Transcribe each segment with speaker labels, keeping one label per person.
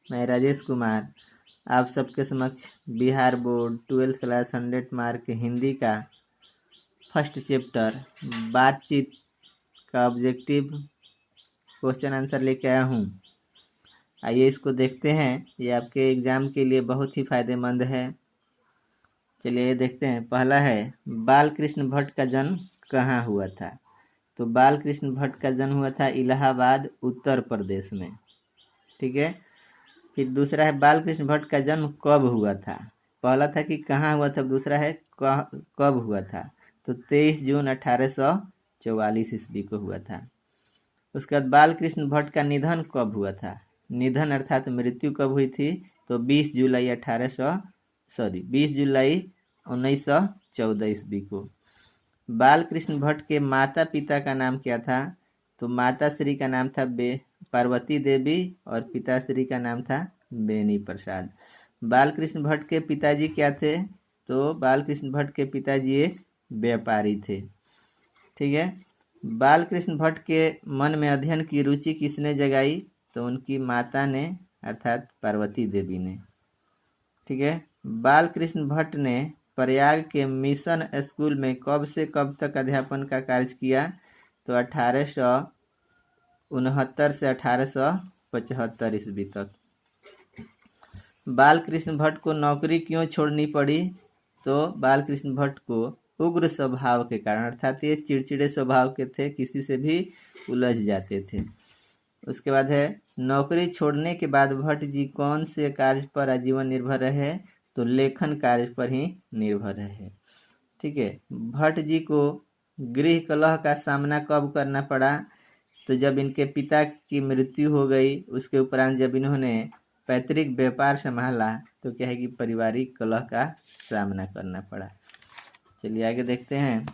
Speaker 1: मैं राजेश कुमार आप सबके समक्ष Bihar board 12th class 100 mark Hindi का फर्स्ट चैप्टर बातचीत का ऑब्जेक्टिव क्वेश्चन आंसर लेके आया हूँ। आइए इसको देखते हैं। ये आपके एग्जाम के लिए बहुत ही फायदेमंद है। चलिए देखते हैं। पहला है, बाल कृष्ण भट्ट का जन्म कहाँ हुआ था? तो बाल कृष्ण भट्ट का जन्म हुआ था इलाहाबाद उत्तर प्रदेश में। ठीक है। फिर दूसरा है, बाल कृष्ण भट्ट का जन्म कब हुआ था? पहला था कि कहाँ हुआ था, दूसरा है कब हुआ था। तो 23 जून 1844 ईस्वी को हुआ था। उसके बाद बाल कृष्ण भट्ट का निधन कब हुआ था? निधन अर्थात मृत्यु कब हुई थी? तो 20 जुलाई 1914 ईस्वी को। बाल कृष्ण भट्ट के माता पिता का नाम क्या था? तो माता श्री का नाम था पार्वती देवी और पिताश्री का नाम था बेनी प्रसाद। बाल कृष्ण भट्ट के पिताजी क्या थे? तो बाल कृष्ण भट्ट के पिताजी एक व्यापारी थे। ठीक है। बाल कृष्ण भट्ट के मन में अध्ययन की रुचि किसने जगाई? तो उनकी माता ने अर्थात पार्वती देवी ने। ठीक है। बाल कृष्ण भट्ट ने प्रयाग के मिशन स्कूल में कब से कब तक अध्यापन का कार्य किया? तो 1869 से 1875 ईस्वी तक। बाल कृष्ण भट्ट को नौकरी क्यों छोड़नी पड़ी? तो बाल कृष्ण भट्ट को उग्र स्वभाव के कारण, अर्थात ये चिड़चिड़े स्वभाव के थे, किसी से भी उलझ जाते थे। उसके बाद है, नौकरी छोड़ने के बाद भट्ट जी कौन से कार्य पर आजीवन निर्भर रहे? तो लेखन कार्य पर ही निर्भर रहे। ठीक है। भट्ट जी को गृह कलह का सामना कब करना पड़ा? तो जब इनके पिता की मृत्यु हो गई, उसके उपरांत जब इन्होंने पैतृक व्यापार संभाला तो क्या है कि पारिवारिक कलह का सामना करना पड़ा। चलिए आगे देखते हैं।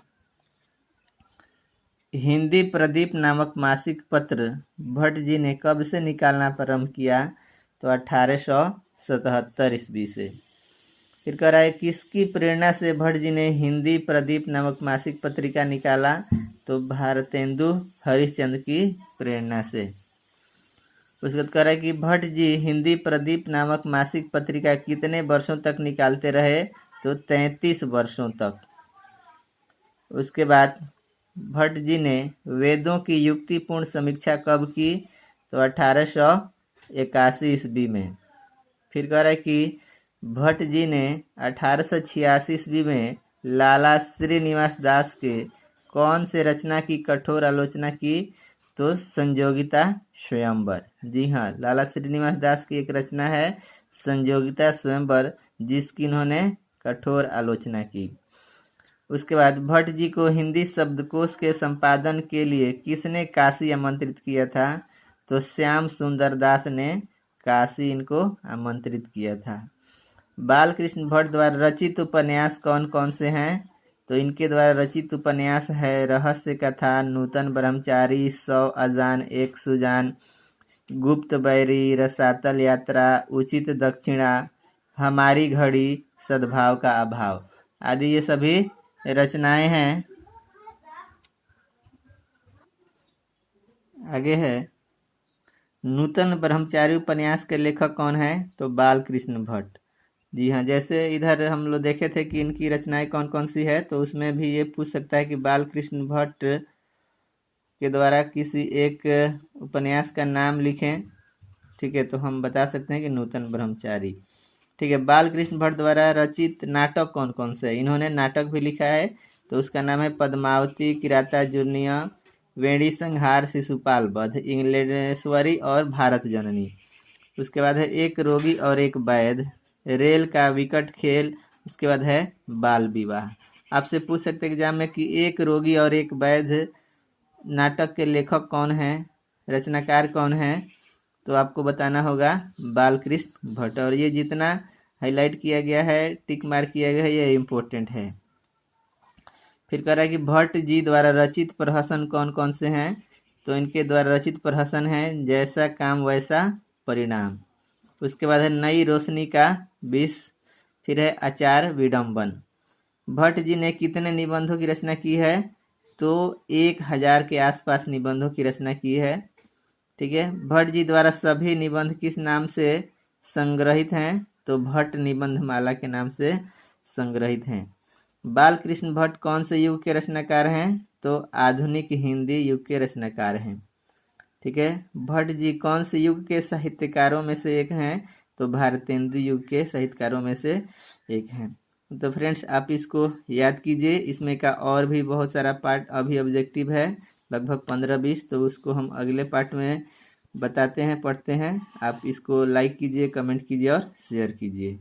Speaker 1: हिंदी प्रदीप नामक मासिक पत्र भट्ट जी ने कब से निकालना प्रारंभ किया? तो 1877 ईस्वी से। फिर कह रहा है, किसकी प्रेरणा से भट्ट जी ने हिंदी प्रदीप नामक मासिक पत्रिका निकाला? तो भारतेंदु हरिश्चंद्र की प्रेरणा से। उसके बाद कह रहा है कि भट्ट जी हिंदी प्रदीप नामक मासिक पत्रिका कितने वर्षों तक निकालते रहे? तो 33 वर्षों तक। उसके बाद भट्ट जी ने वेदों की युक्तिपूर्ण समीक्षा कब की? तो 1881 ईस्वी में। फिर कह रहा है कि भट्ट जी ने 1886 ईस्वी में लाला श्रीनिवास दास के कौन से रचना की कठोर आलोचना की? तो संजोगिता स्वयंवर। जी हाँ, लाला श्रीनिवास दास की एक रचना है संजोगिता स्वयंवर, जिसकी इन्होंने कठोर आलोचना की। उसके बाद भट्ट जी को हिंदी शब्दकोश के संपादन के लिए किसने काशी आमंत्रित किया था? तो श्याम सुंदर दास ने काशी इनको आमंत्रित किया था। बाल कृष्ण भट्ट द्वारा रचित उपन्यास कौन कौन से हैं? तो इनके द्वारा रचित उपन्यास है रहस्य कथा, नूतन ब्रह्मचारी, 100 अजान एक सुजान, गुप्त बैरी, रसातल यात्रा, उचित दक्षिणा, हमारी घड़ी, सद्भाव का अभाव आदि ये सभी रचनाएं हैं। आगे है, नूतन ब्रह्मचारी उपन्यास के लेखक कौन है? तो बाल कृष्ण भट्ट। जी हाँ, जैसे इधर हम लोग देखे थे कि इनकी रचनाएं कौन कौन सी है, तो उसमें भी ये पूछ सकता है कि बाल कृष्ण भट्ट के द्वारा किसी एक उपन्यास का नाम लिखें। ठीक है, तो हम बता सकते हैं कि नूतन ब्रह्मचारी। ठीक है। बाल कृष्ण भट्ट द्वारा रचित नाटक कौन कौन से है? इन्होंने नाटक भी लिखा है, तो उसका नाम है पद्मावती, किराता जूनिया, वेणी संहार, शिशुपाल वध, इंग्लैंडेश्वरी और भारत जननी। उसके बाद है एक रोगी और एक वैद, रेल का विकट खेल। उसके बाद है बाल विवाह। आपसे पूछ सकते हैं एग्जाम में कि एक रोगी और एक वैद नाटक के लेखक कौन है, रचनाकार कौन है? तो आपको बताना होगा बाल कृष्ण भट्ट। और ये जितना हाईलाइट किया गया है, टिक मार्क किया गया है, ये इम्पोर्टेंट है। फिर कह रहा है कि भट्ट जी द्वारा रचित प्रहसन कौन कौन से हैं? तो इनके द्वारा रचित प्रहसन है जैसा काम वैसा परिणाम। उसके बाद है नई रोशनी का विष। फिर है आचार विडम्बन। भट्ट जी ने कितने निबंधों की रचना की है? तो 1000 के आसपास निबंधों की रचना की है। ठीक है। भट्ट जी द्वारा सभी निबंध किस नाम से संग्रहित हैं तो भट्ट निबंधमाला के नाम से संग्रहित हैं। बाल कृष्ण भट्ट कौन से युग के रचनाकार हैं? तो आधुनिक हिंदी युग के रचनाकार हैं। ठीक है। भट्ट जी कौन से युग के साहित्यकारों में से एक हैं? तो भारतेंदु युग के साहित्यकारों में से एक हैं। तो फ्रेंड्स आप इसको याद कीजिए। इसमें का और भी बहुत सारा पार्ट अभी ऑब्जेक्टिव है, लगभग 15-20, तो उसको हम अगले पार्ट में बताते हैं, पढ़ते हैं। आप इसको लाइक कीजिए, कमेंट कीजिए और शेयर कीजिए।